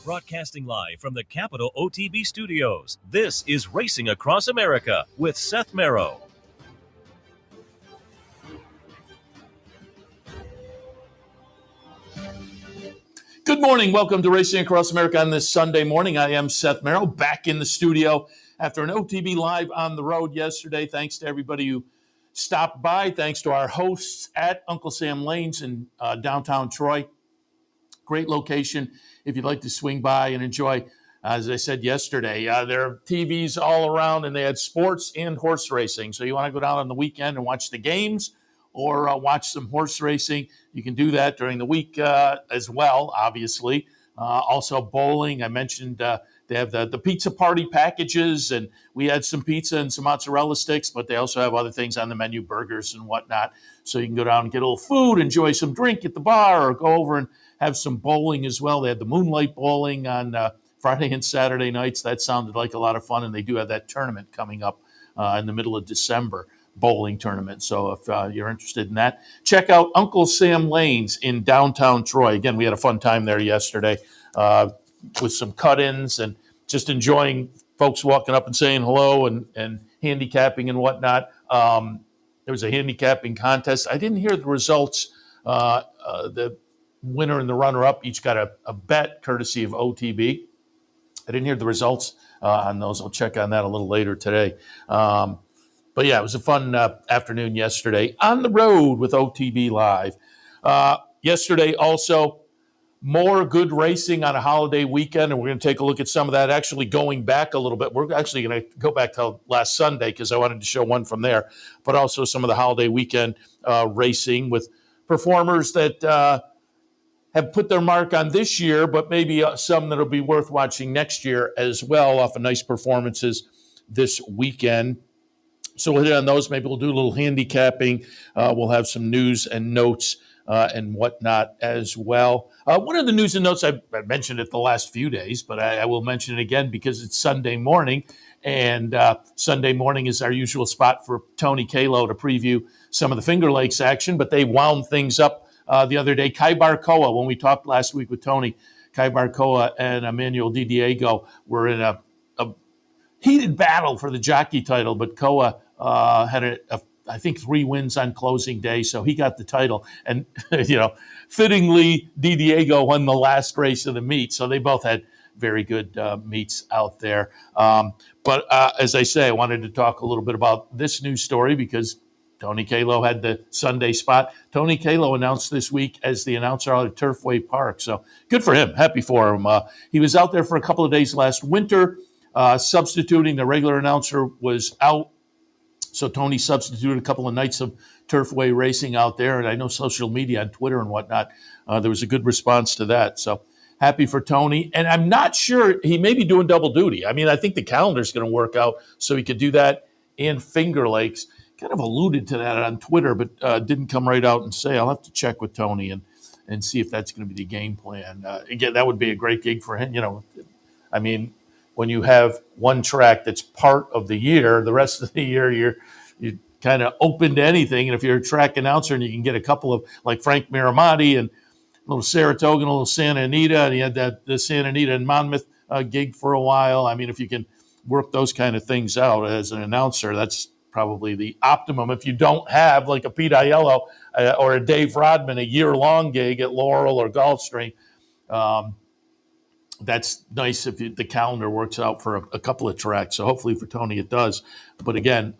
Broadcasting live from the Capital OTB studios, this is Racing Across America with Seth Merrow. Good morning. Welcome to Racing Across America on this Sunday morning. I am Seth Merrow, back in the studio after an OTB Live on the road yesterday. Thanks to everybody who stopped by. Thanks to our hosts at Uncle Sam Lanes in downtown Troy. Great location if you'd like to swing by and enjoy. As I said yesterday, there are TVs all around, and they had sports and horse racing. So you want to go down on the weekend and watch the games or watch some horse racing, you can do that during the week as well, obviously. Also bowling. I mentioned they have the pizza party packages, and we had some pizza and some mozzarella sticks, but they also have other things on the menu, burgers and whatnot. So you can go down and get a little food, enjoy some drink at the bar, or go over and have some bowling as well. They had the moonlight bowling on Friday and Saturday nights. That sounded like a lot of fun, and they do have that tournament coming up in the middle of December, bowling tournament. So if you're interested in that, check out Uncle Sam Lanes in downtown Troy. Again, we had a fun time there yesterday with some cut-ins and just enjoying folks walking up and saying hello and handicapping and whatnot. There was a handicapping contest. I didn't hear the results. The winner and the runner-up each got a bet courtesy of OTB. I didn't hear the results on those. I'll check on that a little later today. But yeah, it was a fun afternoon yesterday on the road with OTB Live. Yesterday also, more good racing on a holiday weekend, and we're going to take a look at some of that, actually going back a little bit. We're actually going to go back to last Sunday because I wanted to show one from there, but also some of the holiday weekend racing with performers that have put their mark on this year, but maybe some that'll be worth watching next year as well off of nice performances this weekend. So we'll hit on those. Maybe we'll do a little handicapping. We'll have some news and notes and whatnot as well. One of the news and notes, I mentioned it the last few days, but I will mention it again because it's Sunday morning. And Sunday morning is our usual spot for Tony Kalo to preview some of the Finger Lakes action. But they wound things up the other day. Kai Barcoa, when we talked last week with Tony, Kai Barcoa and Emmanuel Di Diego were in a heated battle for the jockey title, but Koa had I think 3 wins on closing day, so he got the title. And fittingly, Di Diego won the last race of the meet, so they both had very good meets out there. But as I say, I wanted to talk a little bit about this news story because Tony Kalo had the Sunday spot. Tony Kalo announced this week as the announcer out at Turfway Park, so good for him. Happy for him. He was out there for a couple of days last winter. Substituting, the regular announcer was out, so Tony substituted a couple of nights of Turfway racing out there, and I know social media on Twitter and whatnot, there was a good response to that, so happy for Tony. And I'm not sure, he may be doing double duty. I mean, I think the calendar's going to work out so he could do that in Finger Lakes. Kind of alluded to that on Twitter, but didn't come right out and say. I'll have to check with Tony and see if that's going to be the game plan. Again, that would be a great gig for him. I mean, when you have one track that's part of the year, the rest of the year you're kind of open to anything. And if you're a track announcer and you can get a couple of, like Frank Miramati and a little Saratoga, a little Santa Anita, and he had the Santa Anita and Monmouth gig for a while. I mean, if you can work those kind of things out as an announcer, that's probably the optimum. If you don't have like a Pete Aiello or a Dave Rodman, a year-long gig at Laurel or Gulfstream, that's nice if the calendar works out for a couple of tracks. So hopefully for Tony it does. But again,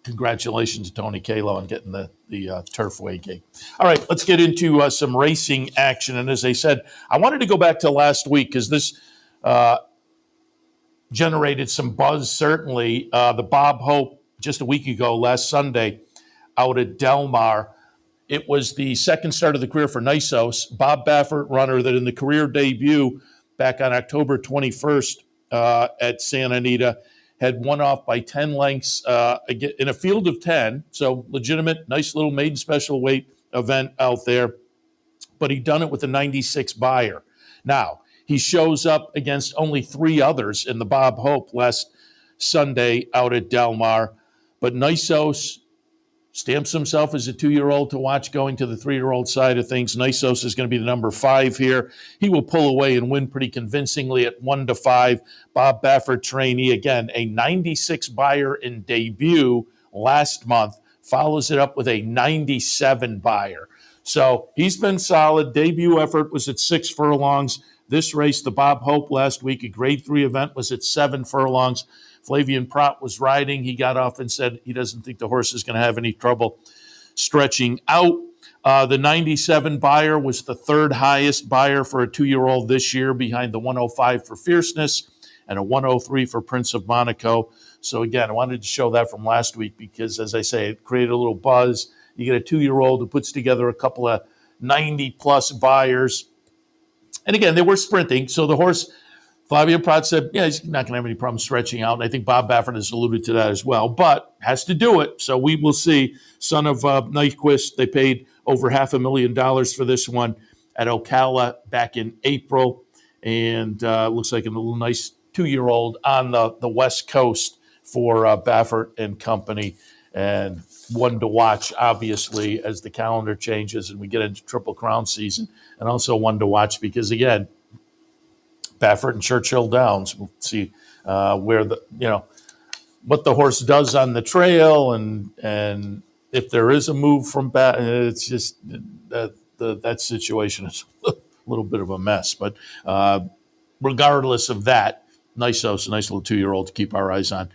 congratulations to Tony Kalo on getting the Turfway gig. All right, let's get into some racing action. And as I said, I wanted to go back to last week because this generated some buzz, certainly. The Bob Hope just a week ago, last Sunday, out at Del Mar. It was the second start of the career for Nysos. Bob Baffert, runner that in the career debut back on October 21st at Santa Anita, had won off by 10 lengths in a field of 10. So legitimate, nice little maiden special weight event out there. But he'd done it with a 96 buyer. Now, he shows up against only 3 others in the Bob Hope last Sunday out at Del Mar. But Nysos stamps himself as a 2-year-old to watch going to the 3-year-old side of things. Nysos is going to be the number 5 here. He will pull away and win pretty convincingly at 1-5. Bob Baffert trainee, again, a 96 buyer in debut last month, follows it up with a 97 buyer. So he's been solid. Debut effort was at 6 furlongs. This race, the Bob Hope last week, a grade 3 event, was at 7 furlongs. Flavian Pratt was riding. He got off and said he doesn't think the horse is going to have any trouble stretching out. The 97 buyer was the 3rd highest buyer for a 2-year-old this year, behind the 105 for Fierceness and a 103 for Prince of Monaco. So again, I wanted to show that from last week because, as I say, it created a little buzz. You get a 2-year-old who puts together a couple of 90-plus buyers. And again, they were sprinting, so the horse, Flavio Pratt said, yeah, he's not going to have any problem stretching out. And I think Bob Baffert has alluded to that as well, but has to do it. So we will see. Son of Nyquist, they paid over $500,000 for this one at Ocala back in April. And looks like a little nice 2-year-old on the West Coast for Baffert and company. And one to watch, obviously, as the calendar changes and we get into Triple Crown season. And also one to watch because, again, Baffert and Churchill Downs. We'll see where what the horse does on the trail, and if there is a move from it's just that situation is a little bit of a mess. But regardless of that, Nysos, a nice little 2-year-old to keep our eyes on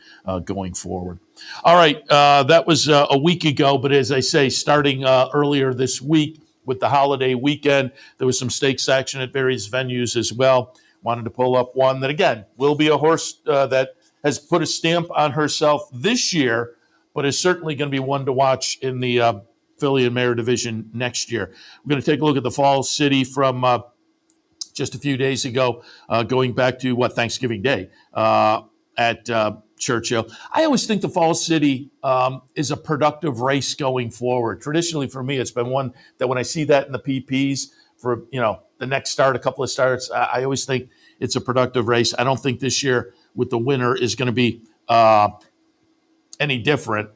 going forward. All right, that was a week ago, but as I say, starting earlier this week with the holiday weekend, there was some stakes action at various venues as well. Wanted to pull up one that, again, will be a horse that has put a stamp on herself this year, but is certainly going to be one to watch in the filly and mare division next year. We're going to take a look at the Falls City from just a few days ago, going back to, Thanksgiving Day at Churchill. I always think the Falls City is a productive race going forward. Traditionally, for me, it's been one that when I see that in the PPs for, the next start, a couple of starts, I always think it's a productive race. I don't think this year with the winner is going to be any different.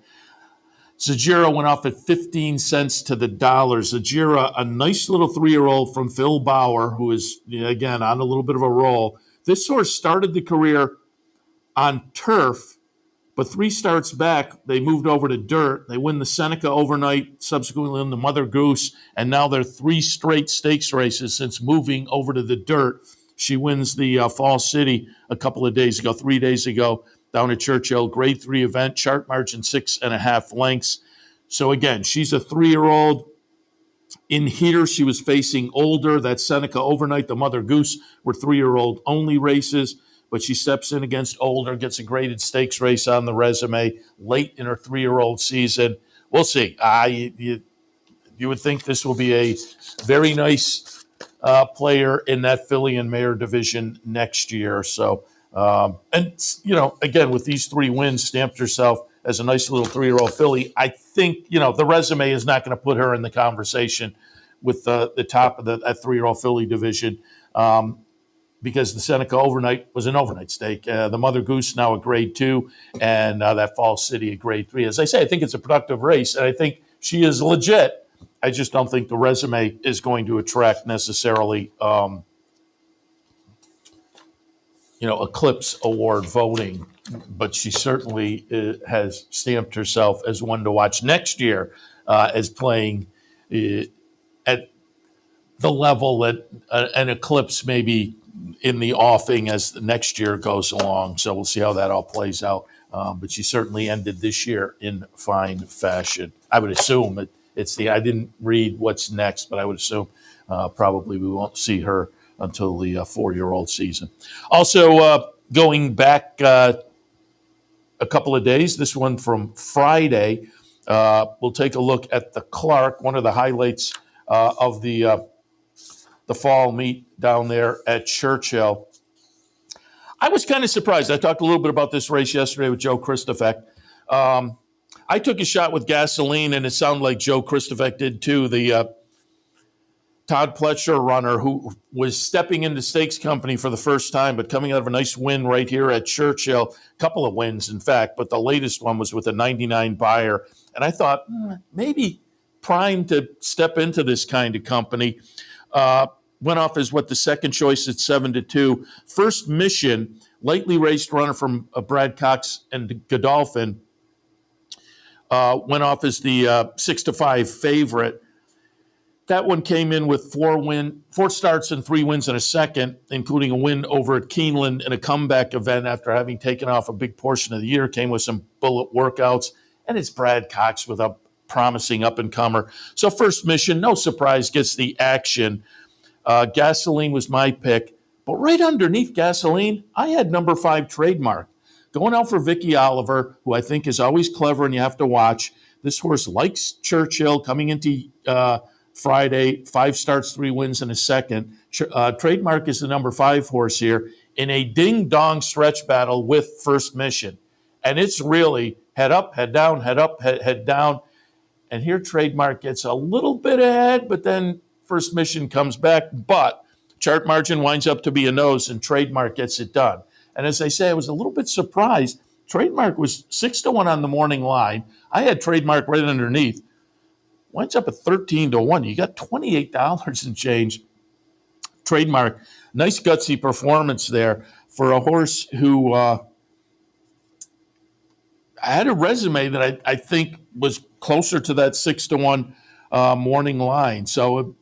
Zajira went off at 15 cents to the dollar. Zajira, a nice little 3-year-old from Phil Bauer, who is, again, on a little bit of a roll. This horse started the career on turf, but 3 starts back, they moved over to dirt. They win the Seneca overnight, subsequently win the Mother Goose, and now they're 3 straight stakes races since moving over to the dirt. She wins the Falls City a couple of days ago, 3 days ago, down at Churchill. Grade 3 event, chart margin 6.5 lengths. So again, she's a 3-year-old. In here, she was facing older. That Seneca overnight, the Mother Goose were 3-year-old only races. But she steps in against older, gets a graded stakes race on the resume late in her 3-year-old season. We'll see. You would think this will be a very nice player in that filly and mare division next year. So, again, with these 3 wins, stamped herself as a nice little 3-year-old filly. I think, the resume is not going to put her in the conversation with the top of that 3-year-old filly division. Because the Seneca overnight was an overnight stake. The Mother Goose now a grade 2, and that Falls City a grade 3. As I say, I think it's a productive race, and I think she is legit. I just don't think the resume is going to attract necessarily, Eclipse Award voting. But she certainly has stamped herself as one to watch next year as playing at the level that an Eclipse maybe in the offing as the next year goes along. So we'll see how that all plays out. But she certainly ended this year in fine fashion. I would assume I didn't read what's next, but I would assume probably we won't see her until the 4-year-old season. Also, going back a couple of days, this one from Friday, we'll take a look at the Clark, one of the highlights of the fall meet down there at Churchill. I was kind of surprised. I talked a little bit about this race yesterday with Joe Christofek. I took a shot with gasoline, and it sounded like Joe Christofek did too. The Todd Pletcher, runner who was stepping into stakes company for the first time, but coming out of a nice win right here at Churchill. A couple of wins, in fact, but the latest one was with a 99 buyer. And I thought maybe primed to step into this kind of company. Went off as the second choice at 7-2. First Mission, lightly raced runner from Brad Cox and Godolphin, went off as the 6-5 favorite. That one came in with four starts and 3 wins in a second, including a win over at Keeneland in a comeback event after having taken off a big portion of the year. Came with some bullet workouts, and it's Brad Cox with a promising up-and-comer. So First Mission, no surprise, gets the action. Gasoline was my pick, but right underneath Gasoline, I had number 5 Trademark. Going out for Vicky Oliver, who I think is always clever and you have to watch. This horse likes Churchill coming into Friday, 5 starts, 3 wins in a second. Trademark is the number 5 horse here in a ding-dong stretch battle with First Mission. And it's really head up, head down, head up, head down. And here Trademark gets a little bit ahead, but then First Mission comes back. But chart margin winds up to be a nose, and Trademark gets it done. And as I say, I was a little bit surprised. Trademark was 6-1 on the morning line. I had Trademark right underneath. Winds up at 13-1. You got $28 and change. Trademark, nice gutsy performance there for a horse who had a resume that I think was closer to that 6-1 morning line. So,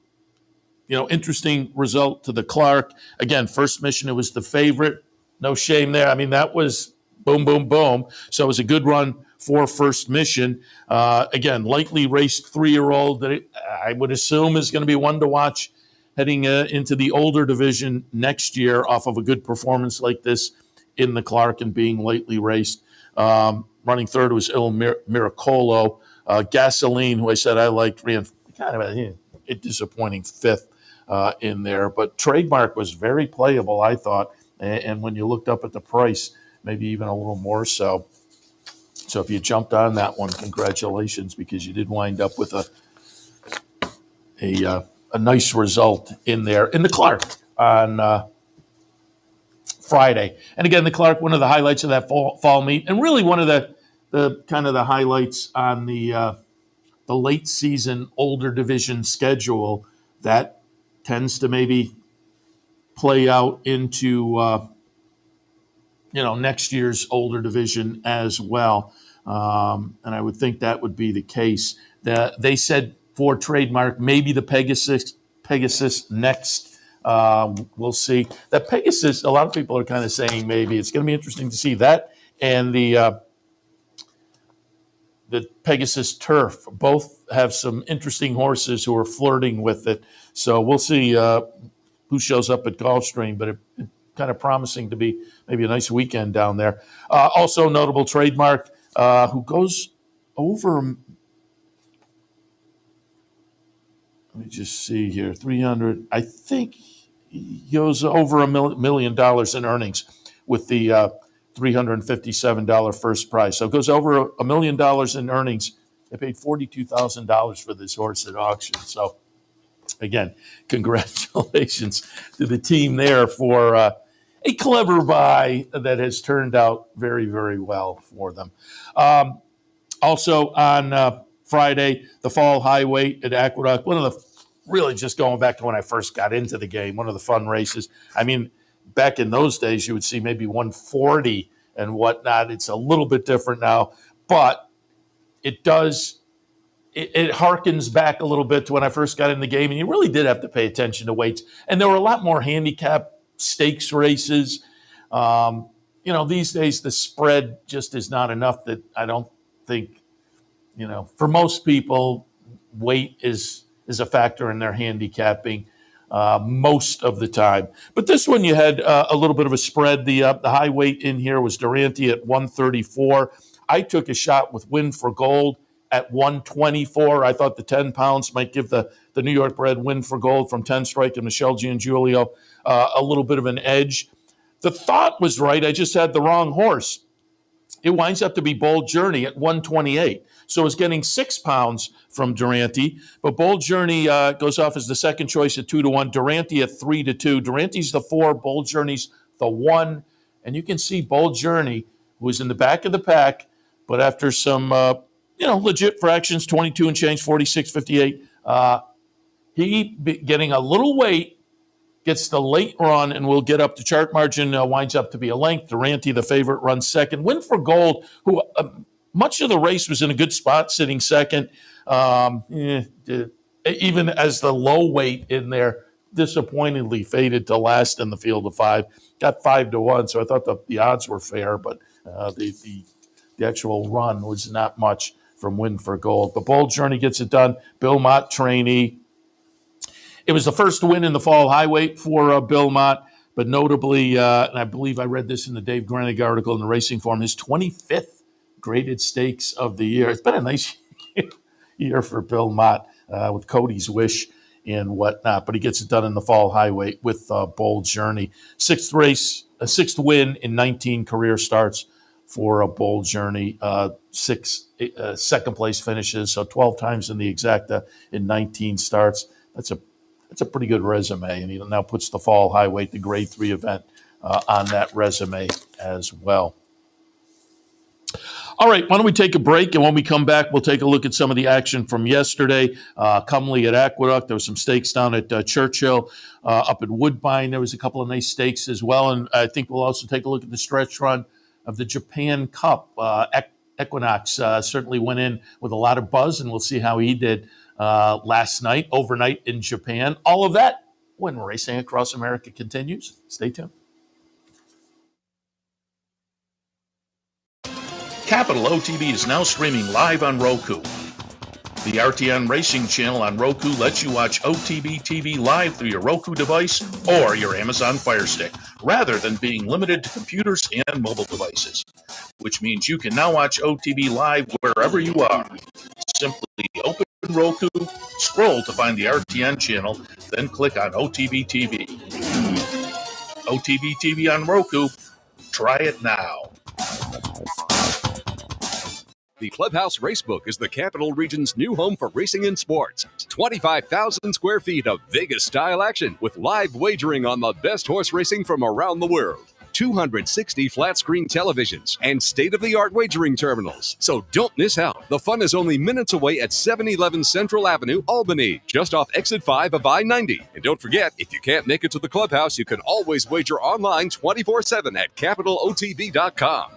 interesting result to the Clark. Again, First Mission, it was the favorite. No shame there. I mean, that was boom, boom, boom. So it was a good run for First Mission. Again, lightly raced 3-year-old that I would assume is going to be one to watch heading into the older division next year off of a good performance like this in the Clark and being lightly raced. Running third was Il Miracolo. Gasoline, who I said I liked, ran kind of a disappointing 5th in there. But Trademark was very playable, I thought. And when you looked up at the price, maybe even a little more so. So if you jumped on that one, congratulations, because you did wind up with a nice result in there in the Clark on Friday. And again, the Clark, one of the highlights of that fall meet, and really one of the kind of the highlights on the late season older division schedule that tends to maybe play out into next year's older division as well. And I would think that would be the case. They said for Trademark, maybe the Pegasus next. We'll see. That Pegasus, a lot of people are kind of saying maybe. It's going to be interesting to see that and the Pegasus Turf. Both have some interesting horses who are flirting with it. So we'll see who shows up at Gulfstream, but it kind of promising to be maybe a nice weekend down there. Also notable Trademark, who goes over, let me just see here, 300, I think he goes over $1 million in earnings with the $357 first prize. So it goes over $1 million in earnings. They paid $42,000 for this horse at auction. So again, congratulations to the team there for a clever buy that has turned out very, very well for them. Also on Friday, the Fall Highway at Aqueduct, one of the, really just going back to when I first got into the game, one of the fun races. I mean, back in those days, you would see maybe 140 and whatnot. It's a little bit different now, but it harkens back a little bit to when I first got in the game, and you really did have to pay attention to weights. And there were a lot more handicap stakes races. These days the spread just is not enough that I don't think, for most people, weight is a factor in their handicapping most of the time. But this one you had a little bit of a spread. The high weight in here was Durante at 134. I took a shot with Win for Gold at 124. I thought the 10 pounds might give the New York bred Win for Gold from 10 Strike and Michelle Giangiulio a little bit of an edge. The thought was right. I just had the wrong horse. it winds up to be Bold Journey at 128. So it's getting 6 pounds from Durante, but Bold Journey goes off as the second choice at 2-1. Durante at 3-2. Durante's the 4, Bold Journey's the 1. And you can see Bold Journey, who was in the back of the pack, but after some legit fractions, 22 and change, 46.58, he getting a little weight, gets the late run, and will get up. The chart margin winds up to be a length. Durante, the favorite, runs second. Win for Gold, who much of the race was in a good spot, sitting second. Even as the low weight in there, disappointingly faded to last in the field of 5. Got 5-1, so I thought the odds were fair, but the actual run was not much from Win for Gold. But Bold Journey gets it done. Bill Mott, trainee. It was the first win in the fall highway for Bill Mott, but notably, and I believe I read this in the Dave Grenig article in the Racing Form, his 25th graded stakes of the year. It's been a nice year for Bill Mott with Cody's Wish and whatnot, but he gets it done in the fall highway with Bold Journey. Sixth win in 19 career starts for a Bold Journey. 6 second place finishes, so 12 times in the exacta in 19 starts. That's a pretty good resume, and he now puts the fall highway, the grade 3 event, on that resume as well. All right, why don't we take a break, and when we come back, we'll take a look at some of the action from yesterday. Comely at Aqueduct. There was some stakes down at Churchill. Up at Woodbine, there was a couple of nice stakes as well, and I think we'll also take a look at the stretch run of the Japan Cup. Equinox certainly went in with a lot of buzz, and we'll see how he did overnight in Japan. All of that when Racing Across America continues. Stay tuned. Capital OTB is now streaming live on Roku. The RTN Racing channel on Roku lets you watch OTB TV live through your Roku device or your Amazon Fire Stick, rather than being limited to computers and mobile devices, which means you can now watch OTB live wherever you are. Simply open Roku, scroll to find the RTN channel, then click on OTB TV. OTB TV on Roku. Try it now. The Clubhouse Racebook is the Capital Region's new home for racing and sports. 25,000 square feet of Vegas-style action with live wagering on the best horse racing from around the world. 260 flat-screen televisions and state-of-the-art wagering terminals. So don't miss out. The fun is only minutes away at 711 Central Avenue, Albany, just off Exit 5 of I-90. And don't forget, if you can't make it to the Clubhouse, you can always wager online 24/7 at capitalotb.com.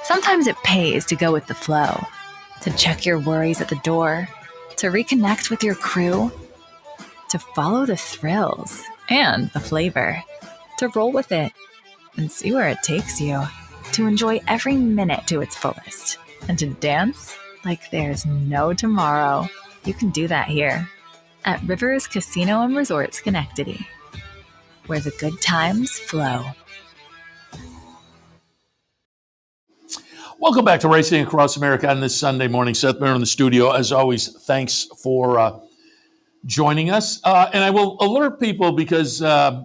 Sometimes it pays to go with the flow, to check your worries at the door, to reconnect with your crew, to follow the thrills and the flavor, to roll with it and see where it takes you, to enjoy every minute to its fullest, and to dance like there's no tomorrow. You can do that here at Rivers Casino and Resort Schenectady, where the good times flow. Welcome back to Racing Across America on this Sunday morning. Seth Merrow in the studio. As always, thanks for joining us. And I will alert people because I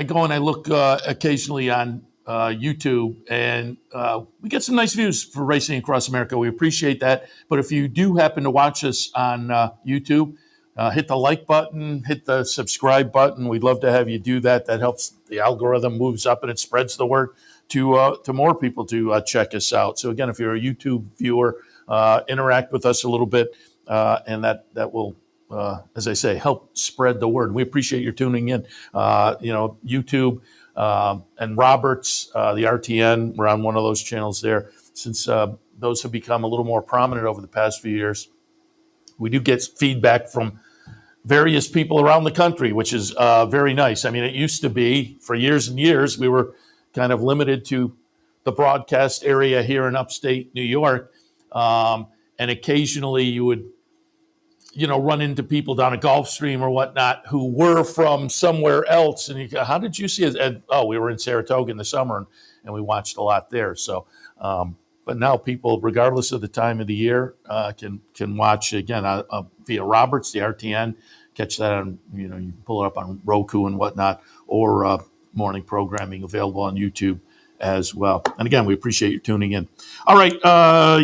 go and I look occasionally on YouTube, and we get some nice views for Racing Across America. We appreciate that. But if you do happen to watch us on YouTube, hit the like button, hit the subscribe button. We'd love to have you do that. That helps the algorithm moves up and it spreads the word to more people to check us out. So again, if you're a YouTube viewer, interact with us a little bit, and that will, as I say, help spread the word. We appreciate your tuning in. YouTube and Roberts, the RTN, we're on one of those channels there. Since those have become a little more prominent over the past few years, we do get feedback from various people around the country, which is very nice. I mean, it used to be for years and years, we were kind of limited to the broadcast area here in upstate New York. And occasionally you would, run into people down a Gulfstream or whatnot who were from somewhere else. And you go, how did you see it? And, we were in Saratoga in the summer and we watched a lot there. So, but now people, regardless of the time of the year, can watch again via Roberts, the RTN, catch that on, you can pull it up on Roku and whatnot, or morning programming available on YouTube as well. And again, we appreciate you tuning in. All right,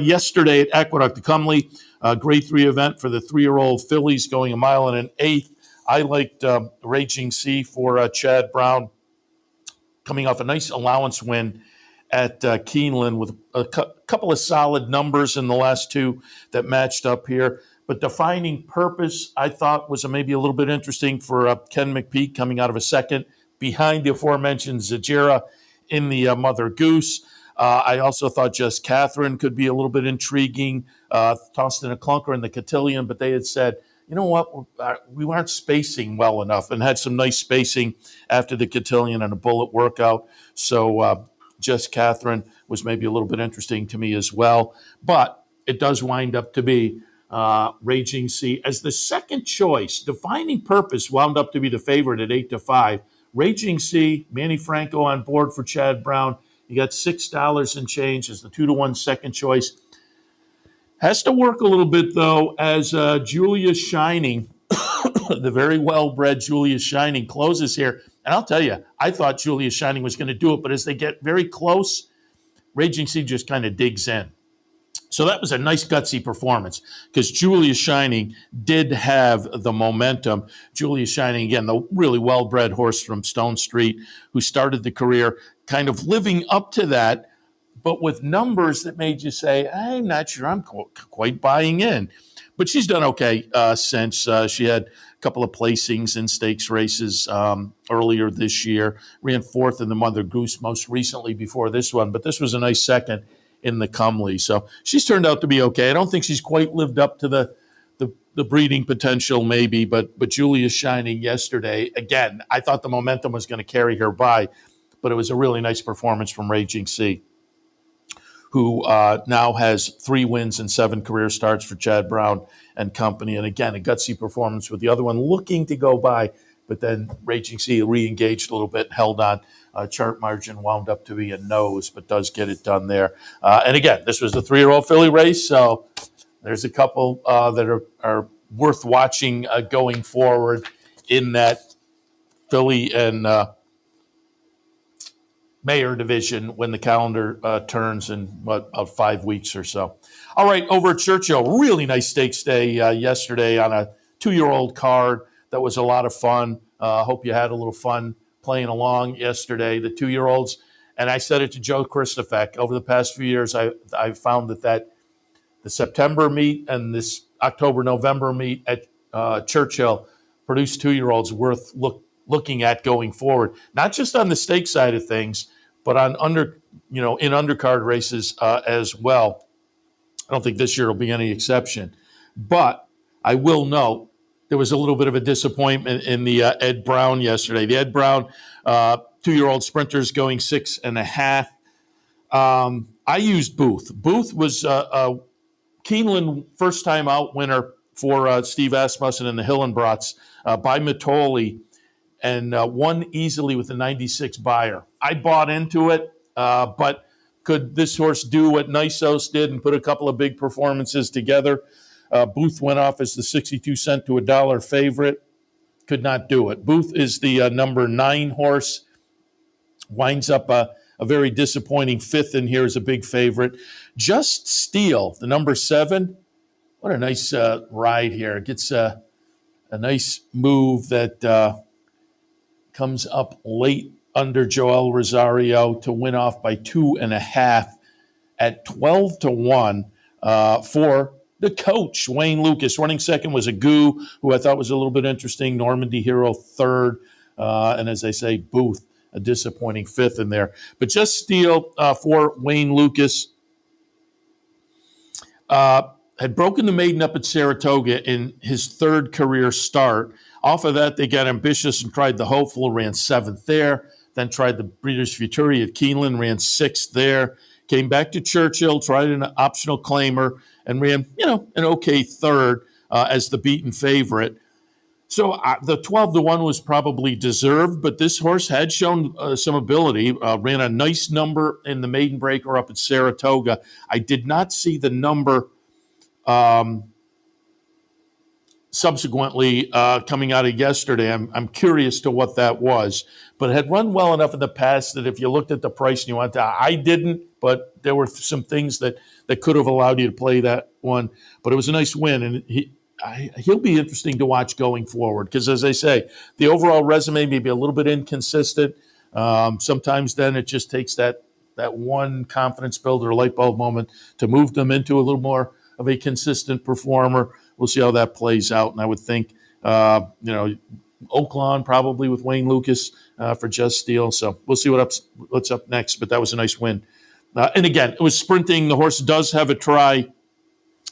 yesterday at Aqueduct, the Cumley Grade 3 event for the 3-year-old fillies going 1 1/8 miles. I liked Raging Sea for Chad Brown, coming off a nice allowance win at Keeneland with a couple of solid numbers in the last two that matched up here. But Defining Purpose, I thought, was maybe a little bit interesting for Ken McPeak, coming out of a second behind the aforementioned Zajira in the Mother Goose. I also thought Just Catherine could be a little bit intriguing, tossed in a clunker in the cotillion, but they had said, you know what, we weren't spacing well enough, and had some nice spacing after the cotillion and a bullet workout. So Just Catherine was maybe a little bit interesting to me as well. But it does wind up to be Raging Sea as the second choice. Defining Purpose wound up to be the favorite at 8-5. Raging Sea, Manny Franco on board for Chad Brown. You got $6 and change as the 2-1 second choice. Has to work a little bit, though, as Julia Shining, the very well-bred Julia Shining, closes here. And I'll tell you, I thought Julia Shining was going to do it, but as they get very close, Raging Sea just kind of digs in. So that was a nice gutsy performance because Julia Shining did have the momentum. Julia Shining, again, the really well-bred horse from Stone Street who started the career kind of living up to that, but with numbers that made you say, I'm not sure I'm quite buying in. But she's done okay since. She had a couple of placings in stakes races earlier this year. Ran fourth in the Mother Goose most recently before this one, but this was a nice second in the Cumley. So she's turned out to be okay. I don't think she's quite lived up to the breeding potential maybe, but Julia Shining yesterday, again, I thought the momentum was going to carry her by, but it was a really nice performance from Raging Sea, who now has 3 wins and 7 career starts for Chad Brown and company. And again, a gutsy performance with the other one looking to go by, but then Raging Sea re-engaged a little bit, held on. Chart margin wound up to be a nose, but does get it done there. And again, this was the 3-year-old filly race, so there's a couple that are worth watching going forward in that filly and Mayor division when the calendar turns in about 5 weeks or so. All right, over at Churchill, really nice stakes day yesterday on a 2-year-old card. That was a lot of fun. Hope you had a little fun playing along yesterday, the 2-year-olds. And I said it to Joe Christofek. Over the past few years, I found that the September meet and this October-November meet at Churchill produced 2-year-olds worth looking at going forward, not just on the stake side of things, but on in undercard races as well. I don't think this year will be any exception. But I will note there was a little bit of a disappointment in the Ed Brown yesterday. The Ed Brown 2-year-old sprinters going 6.5. I used Booth. Booth was a Keeneland first-time out winner for Steve Asmussen and the Hillenbrats by Matoli, and won easily with a 96 buyer. I bought into it, but could this horse do what Nysos did and put a couple of big performances together? Booth went off as the 62-cent to $1 favorite. Could not do it. Booth is the number 9 horse. Winds up a very disappointing 5th in here as a big favorite. Just Steel, the number 7. What a nice ride here. Gets a nice move that comes up late under Joel Rosario to win off by 2.5 at 12-1 for the coach, Wayne Lucas. Running second was a Goo, who I thought was a little bit interesting. Normandy Hero third. And as I say, Booth, a disappointing 5th in there. But Just Steel for Wayne Lucas had broken the maiden up at Saratoga in his 3rd career start. Off of that, they got ambitious and tried the Hopeful, ran 7th there. Then tried the Breeders' Futuri at Keeneland, ran 6th there. Came back to Churchill, tried an optional claimer, and ran, an okay 3rd as the beaten favorite. So the 12-1 was probably deserved, but this horse had shown some ability. Ran a nice number in the maiden breaker up at Saratoga. I did not see the number subsequently coming out of yesterday. I'm curious to what that was, but it had run well enough in the past that if you looked at the price and you went to, I didn't, but there were some things that could have allowed you to play that one. But it was a nice win, and he'll be interesting to watch going forward because, as I say, the overall resume may be a little bit inconsistent. Sometimes then it just takes that one confidence builder, light bulb moment to move them into a little more of a consistent performer. We'll see how that plays out. And I would think, Oaklawn probably with Wayne Lucas for Just Steel. So we'll see what's up next. But that was a nice win. And again, it was sprinting. The horse does have a try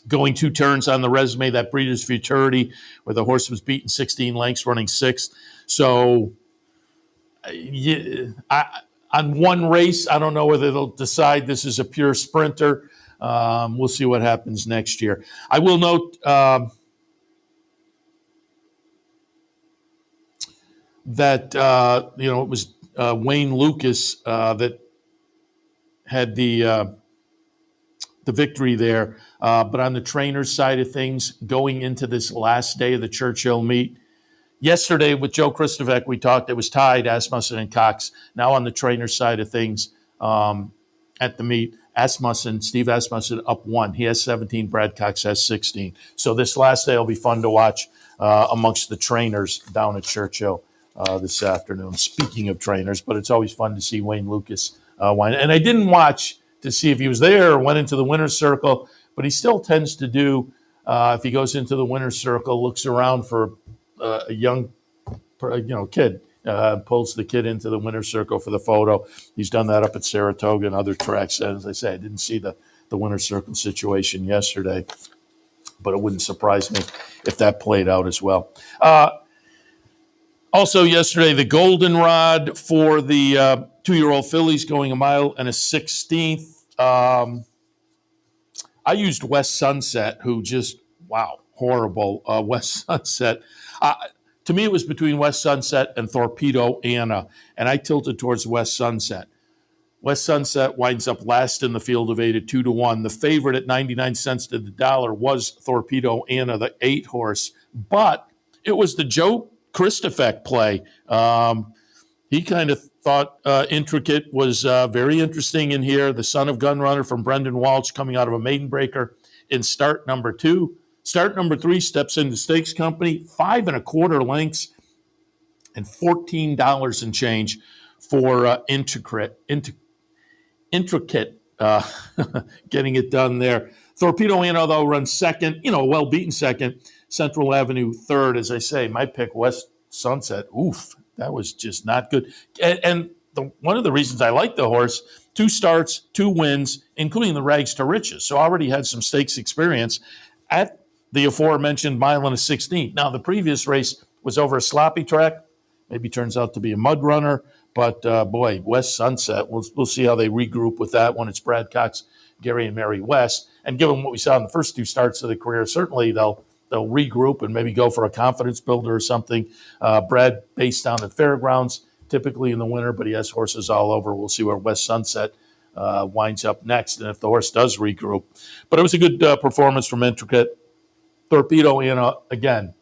going 2 turns on the resume, that Breeders' Futurity, where the horse was beaten 16 lengths, running 6th. So on one race, I don't know whether they'll decide this is a pure sprinter. We'll see what happens next year. I will note that it was Wayne Lucas that had the victory there. But on the trainer's side of things, going into this last day of the Churchill meet, yesterday with Joe Christovec, we talked, it was tied, Asmussen and Cox. Now on the trainer's side of things at the meet, Steve Asmussen up 1. He has 17, Brad Cox has 16. So this last day will be fun to watch amongst the trainers down at Churchill this afternoon. Speaking of trainers, but it's always fun to see Wayne Lucas win. And I didn't watch to see if he was there or went into the winner's circle, but he still tends to do, if he goes into the winner's circle, looks around for a young kid, pulls the kid into the winner's circle for the photo. He's done that up at Saratoga and other tracks. As I say, I didn't see the winner's circle situation yesterday, but it wouldn't surprise me if that played out as well. Also yesterday, the goldenrod for the 2-year-old fillies going 1 mile and a 16th. I used West Sunset, who just, horrible. West Sunset. To me, it was between West Sunset and Torpedo Anna, and I tilted towards West Sunset. West Sunset winds up last in the field of 8 at 2-1. The favorite at 99 cents to the dollar was Torpedo Anna, the 8 horse, but it was the Joe Christovec play. He kind of thought Intricate was very interesting in here. The son of Gunrunner from Brendan Walsh coming out of a maiden breaker in start number 2. Start number 3 steps into Stakes Company, 5 1/4 lengths, and $14 and change for Intricate getting it done there. Torpedo Anna, though, runs second, well-beaten second. Central Avenue third. As I say, my pick, West Sunset. Oof, that was just not good. And one of the reasons I like the horse, 2 starts, 2 wins, including the Rags to Riches. So already had some stakes experience at the aforementioned 1 mile and a 16th. Now, the previous race was over a sloppy track. Maybe turns out to be a mud runner. But, boy, West Sunset, we'll see how they regroup with that one. It's Brad Cox, Gary, and Mary West. And given what we saw in the first 2 starts of the career, certainly they'll regroup and maybe go for a confidence builder or something. Brad based down at Fairgrounds, typically in the winter, but he has horses all over. We'll see where West Sunset winds up next and if the horse does regroup. But it was a good performance from Intricate. Torpedo Anna, again,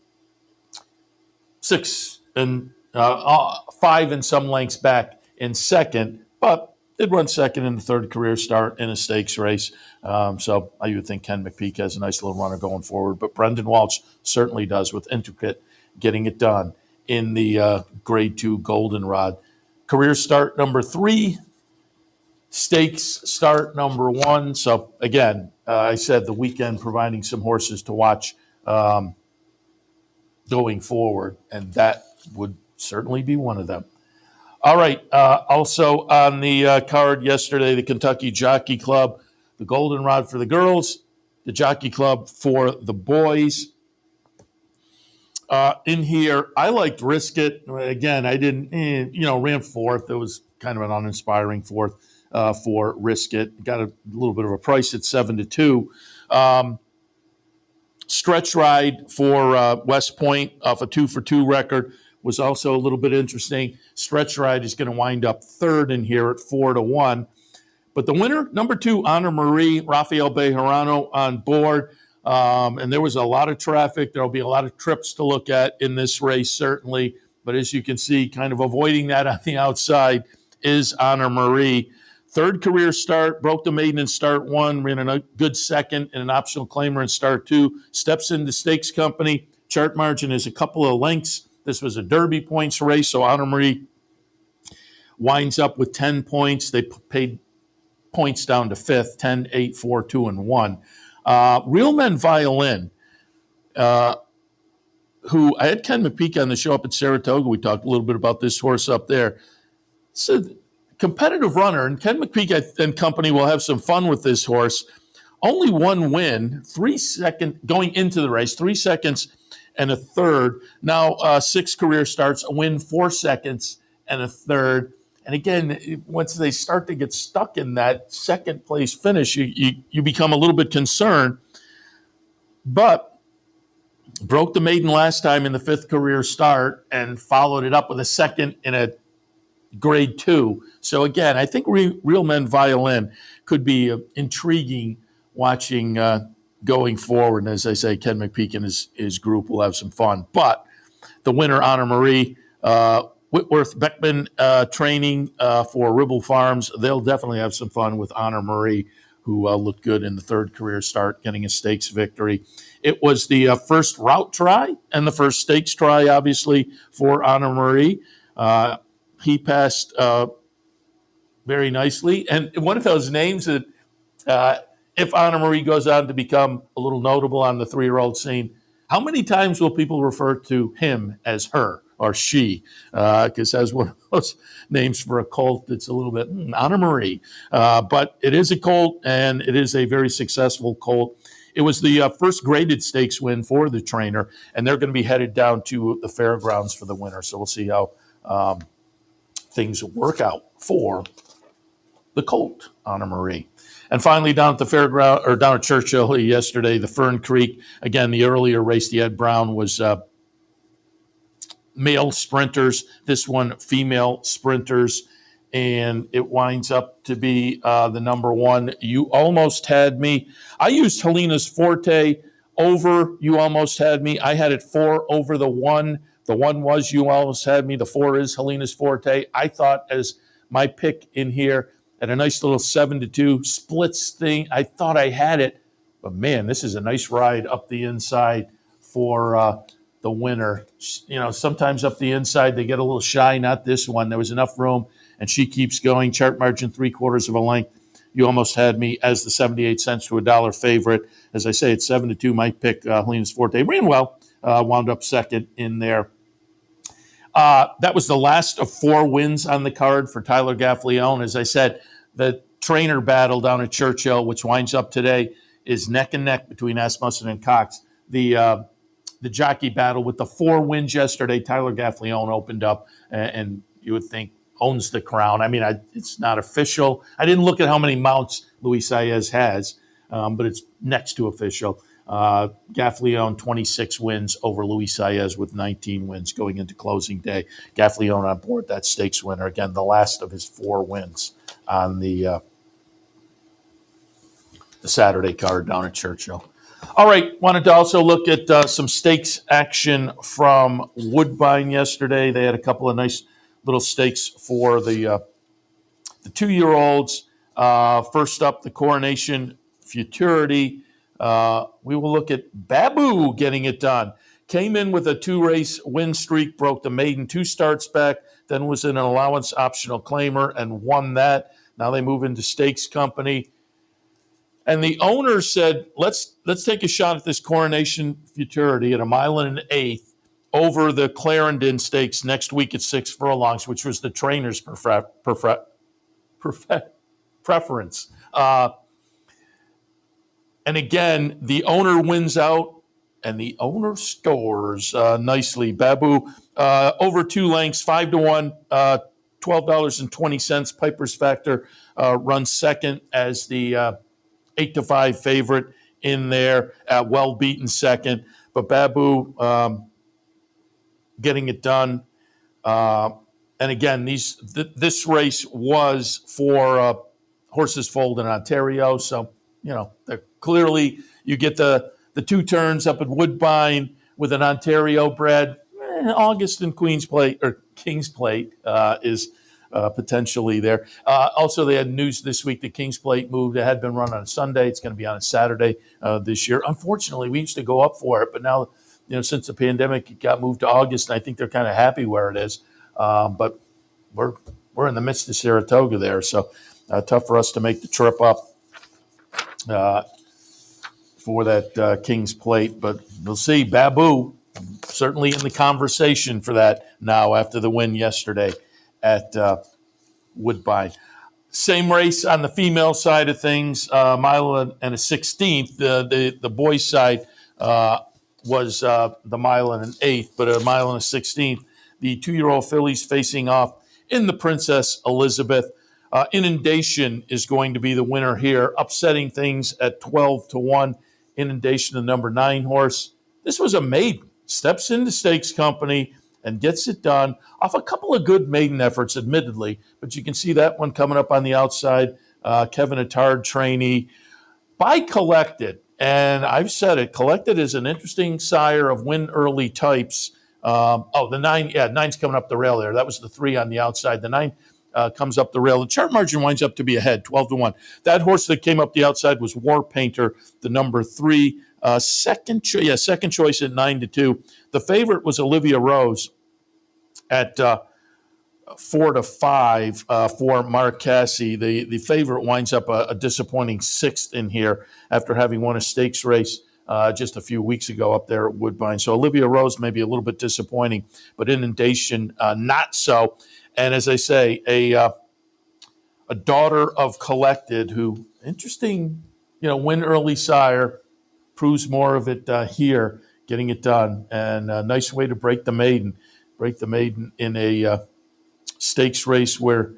6 and 5 and some lengths back in second, but did run second in the third career start in a stakes race. So I would think Ken McPeak has a nice little runner going forward, but Brendan Walsh certainly does with Intricate getting it done in the Grade 2 Goldenrod. Career start number 3, stakes start number 1. So again, I said the weekend providing some horses to watch going forward, and that would certainly be one of them. All right. Also on the card yesterday, the Kentucky Jockey Club, the Goldenrod for the girls, the Jockey Club for the boys. In here, I liked Risk It. Again, I didn't, ran 4th. It was kind of an uninspiring 4th for Risk It. Got a little bit of a price at 7-2. Stretch Ride for West Point off a 2-for-2 record was also a little bit interesting. Stretch Ride is going to wind up 3rd in here at 4-1. But the winner, number 2, Honor Marie, Rafael Bejarano on board. And there was a lot of traffic. There'll be a lot of trips to look at in this race, certainly. But as you can see, kind of avoiding that on the outside is Honor Marie. Third career start, broke the maiden in start one, ran a good second and an optional claimer in start two. Steps into stakes company. Chart margin is a couple of lengths. This was a Derby points race, so Honor Marie winds up with 10 points. They paid points down to fifth, 10, 8, 4, 2, and 1. Real Men Violin, who I had Ken McPeak on the show up at Saratoga. We talked a little bit about this horse up there. It's a competitive runner, and Ken McPeak and company will have some fun with this horse. Only one win, 3 seconds going into the race, 3 seconds and a third. Now 6 career starts, a win, 4 seconds and a third. And again, once they start to get stuck in that second place finish, you become a little bit concerned. But broke the maiden last time in the 5th career start and followed it up with a second in a grade 2. So again, I think Real Men Violin could be intriguing watching going forward. And as I say, Ken McPeak and his group will have some fun. But the winner, Honor Marie, Whitworth Beckman training for Ribble Farms. They'll definitely have some fun with Honor Marie, who looked good in the 3rd career start, getting a stakes victory. It was the first route try and the first stakes try, obviously, for Honor Marie. He passed very nicely. And one of those names that if Honor Marie goes on to become a little notable on the 3-year-old scene, how many times will people refer to him as her or she? Because that's one of those names for a colt that's a little bit Honor Marie. But it is a colt, and it is a very successful colt. It was the first graded stakes win for the trainer, and they're going to be headed down to the fairgrounds for the winter. So we'll see how things work out for the colt, Honor Marie. And finally, down at the fairground, or down at Churchill yesterday, the Fern Creek. Again, the earlier race, the Ed Brown, was male sprinters. This one, female sprinters. And it winds up to be the number 1. You Almost Had Me. I used Helena's Forte over You Almost Had Me. I had it 4 over the 1. The 1 was You Almost Had Me. The 4 is Helena's Forte. I thought as my pick in here at a nice little 7-2 splits thing, I thought I had it. But, man, this is a nice ride up the inside for the winner. You know, sometimes up the inside they get a little shy. Not this one. There was enough room, and she keeps going. Chart margin 3/4 of a length. You Almost Had Me as the 78 cents to $1 favorite. As I say, it's 7-2. My pick, Helena's Forte. Ran well. Wound up second in there. That was the last of 4 wins on the card for Tyler Gaffleone. As I said, the trainer battle down at Churchill, which winds up today, is neck and neck between Asmussen and Cox. The jockey battle with the 4 wins yesterday, Tyler Gaffleone opened up, and you would think owns the crown. I mean, it's not official. I didn't look at how many mounts Luis Saez has, but it's next to official. Gaffleone, 26 wins over Luis Saez with 19 wins going into closing day. Gaffleone on board, that stakes winner. Again, the last of his 4 wins on the Saturday card down at Churchill. All right, wanted to also look at some stakes action from Woodbine yesterday. They had a couple of nice little stakes for the 2-year-olds. First up, the Coronation Futurity. We will look at Babu getting it done. Came in with a 2-race win streak, broke the maiden 2 starts back, then was in an allowance optional claimer and won that. Now they move into stakes company. And the owner said, let's take a shot at this Coronation Futurity at 1.125 miles over the Clarendon Stakes next week at 6 furlongs, which was the trainer's preference. And again, the owner wins out, and the owner scores nicely. Babu, over 2 lengths, 5-1, $12.20. Piper's Factor runs second as the 8-5 favorite in there, well beaten second. But Babu getting it done. And again, this race was for horses foaled in Ontario. So, you know, clearly you get the The 2 turns up at Woodbine with an Ontario bred. August and King's Plate is potentially there. Also, they had news this week that King's Plate moved. It had been run on a Sunday. It's going to be on a Saturday this year. Unfortunately, we used to go up for it, but now, since the pandemic, it got moved to August, and I think they're kind of happy where it is. But we're in the midst of Saratoga there, so tough for us to make the trip up for that King's Plate. But we'll see. Babu certainly in the conversation for that now after the win yesterday at Woodbine. Same race on the female side of things, mile and a 16th. The boys' side was the mile and an eighth, but a mile and a 16th. The 2-year-old fillies facing off in the Princess Elizabeth. Inundation is going to be the winner here, upsetting things at 12-1. Inundation, the number 9 horse. This was a maiden. Steps into Stakes Company and gets it done off a couple of good maiden efforts, admittedly. But you can see that one coming up on the outside. Kevin Attard trainee by Collected. And I've said it, Collected is an interesting sire of win early types. The 9, 9's coming up the rail there. That was the 3 on the outside. The 9 comes up the rail. The chart margin winds up to be ahead, 12-1. That horse that came up the outside was War Painter, the number 3. Second choice at 9-2. The favorite was Olivia Rose at 4-5 for Mark Casse. The favorite winds up a disappointing 6th in here after having won a stakes race just a few weeks ago up there at Woodbine. So Olivia Rose may be a little bit disappointing, but Inundation not so. And as I say, a daughter of Collected, who interesting, win early sire. Proves more of it here, getting it done. And a nice way to break the maiden. Break the maiden in a stakes race where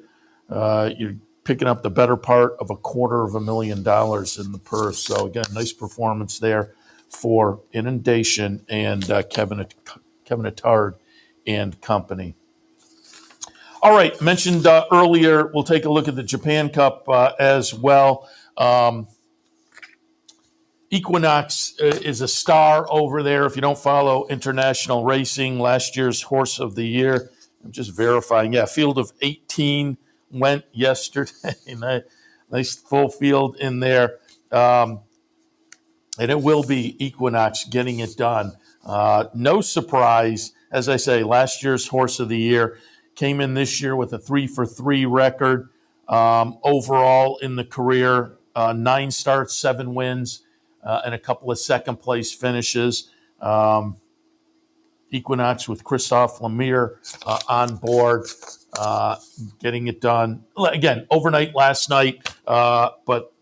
you're picking up the better part of $250,000 in the purse. So, again, nice performance there for Inundation and Kevin Attard and company. All right, mentioned earlier, we'll take a look at the Japan Cup as well. Equinox is a star over there. If you don't follow international racing, last year's horse of the year, I'm just verifying. Yeah, field of 18 went yesterday. Nice full field in there. And it will be Equinox getting it done. No surprise, as I say, last year's horse of the year came in this year with a 3-for-3 record overall in the career. 9 starts, 7 wins. And a couple of second-place finishes. Equinox with Christophe Lemire on board, getting it done. Again, overnight last night, but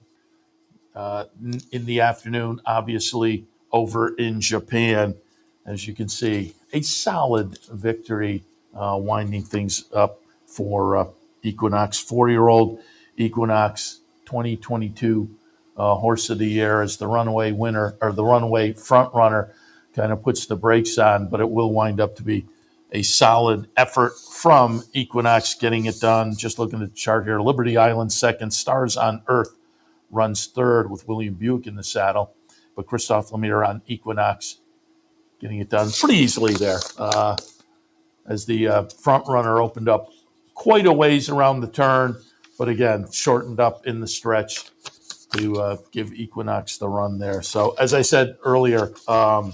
in the afternoon, obviously, over in Japan. As you can see, a solid victory, winding things up for Equinox. 4-year-old Equinox, 2022 horse of the year as the runaway winner, or the runaway front runner, kind of puts the brakes on, but it will wind up to be a solid effort from Equinox getting it done. Just looking at the chart here, Liberty Island second, Stars on Earth runs third with William Buick in the saddle, but Christophe Lemire on Equinox getting it done pretty easily there as the front runner opened up quite a ways around the turn, but again, shortened up in the stretch to give Equinox the run there. So as I said earlier, a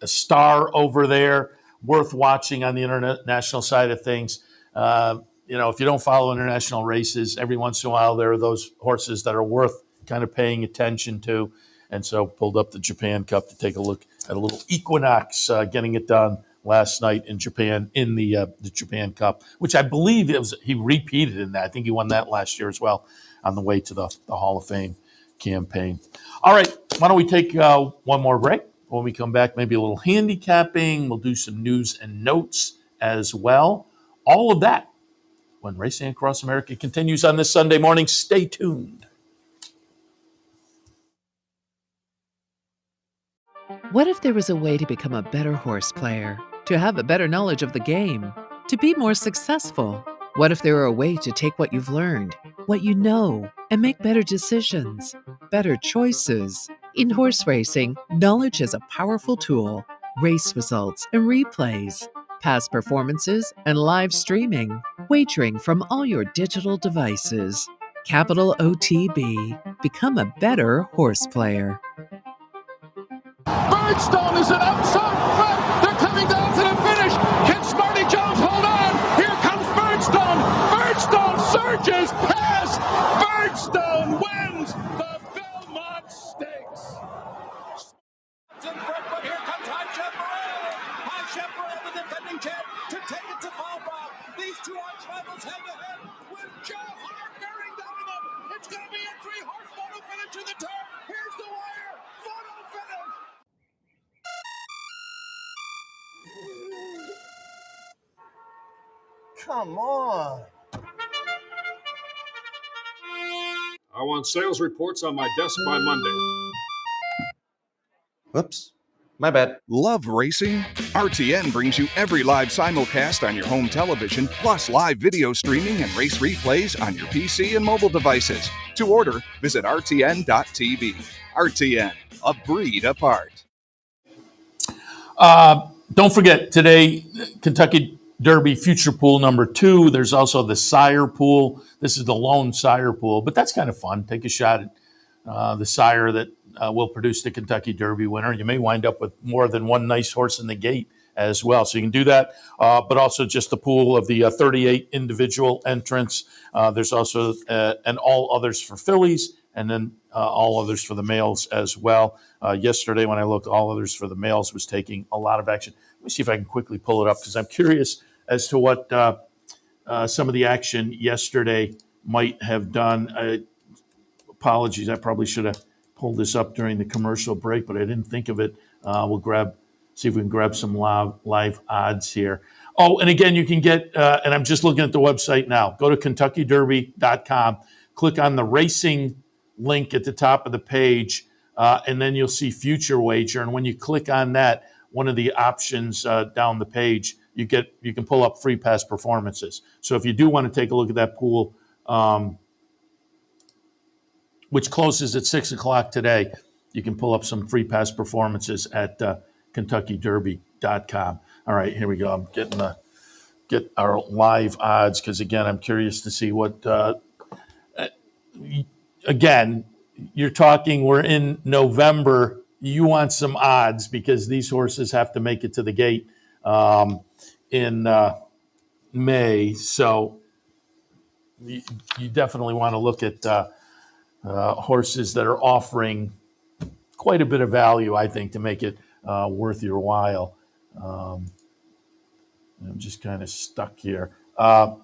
star over there, worth watching on the international side of things. If you don't follow international races, every once in a while there are those horses that are worth kind of paying attention to. And so pulled up the Japan Cup to take a look at a little Equinox getting it done last night in Japan in the Japan Cup, which I believe he repeated in that. I think he won that last year as well on the way to the Hall of Fame campaign. All right, why don't we take one more break? When we come back, maybe a little handicapping. We'll do some news and notes as well. All of that when Racing Across America continues on this Sunday morning. Stay tuned. What if there was a way to become a better horse player, to have a better knowledge of the game, to be more successful? What if there were a way to take what you've learned, what you know, and make better decisions, better choices? In horse racing, knowledge is a powerful tool. Race results and replays, past performances and live streaming, wagering from all your digital devices. Capital OTB. Become a better horse player. Birdstone is an outside front. They're coming down to the finish. Can Smarty Jones hold on? Here comes Birdstone. Birdstone surges past. Birdstone wins the Belmont Stakes. In front, but here comes High Chaparral. High Chaparral, the defending champ, to take it to Fall Bob. These two arch rivals head to head with Joe Hart bearing down on them. It's going to be a three-horse photo finish to the turn. Here's the wire. Photo finish. Come on. I want sales reports on my desk by Monday. Whoops. My bad. Love racing? RTN brings you every live simulcast on your home television, plus live video streaming and race replays on your PC and mobile devices. To order, visit rtn.tv. RTN, a breed apart. Don't forget, today, Kentucky Derby Future Pool number 2. There's also the Sire Pool. This is the lone Sire Pool, but that's kind of fun. Take a shot at the Sire that will produce the Kentucky Derby winner. You may wind up with more than one nice horse in the gate as well. So you can do that, but also just the pool of the 38 individual entrants. There's also and all others for fillies, and then all others for the males as well. Yesterday when I looked, all others for the males was taking a lot of action. Let me see if I can quickly pull it up because I'm curious as to what some of the action yesterday might have done. Apologies, I probably should have pulled this up during the commercial break, but I didn't think of it. We'll see if we can grab some live odds here. Oh, and again, you can get, and I'm just looking at the website now. Go to KentuckyDerby.com, click on the racing link at the top of the page, and then you'll see Future Wager. And when you click on that, one of the options down the page, you can pull up free pass performances. So if you do want to take a look at that pool, which closes at 6 o'clock today, you can pull up some free pass performances at KentuckyDerby.com. All right, here we go. I'm get our live odds because, again, I'm curious to see what again, you're talking, we're in November. You want some odds because these horses have to make it to the gate in May. So you definitely want to look at horses that are offering quite a bit of value, I think, to make it worth your while. I'm just kind of stuck here. But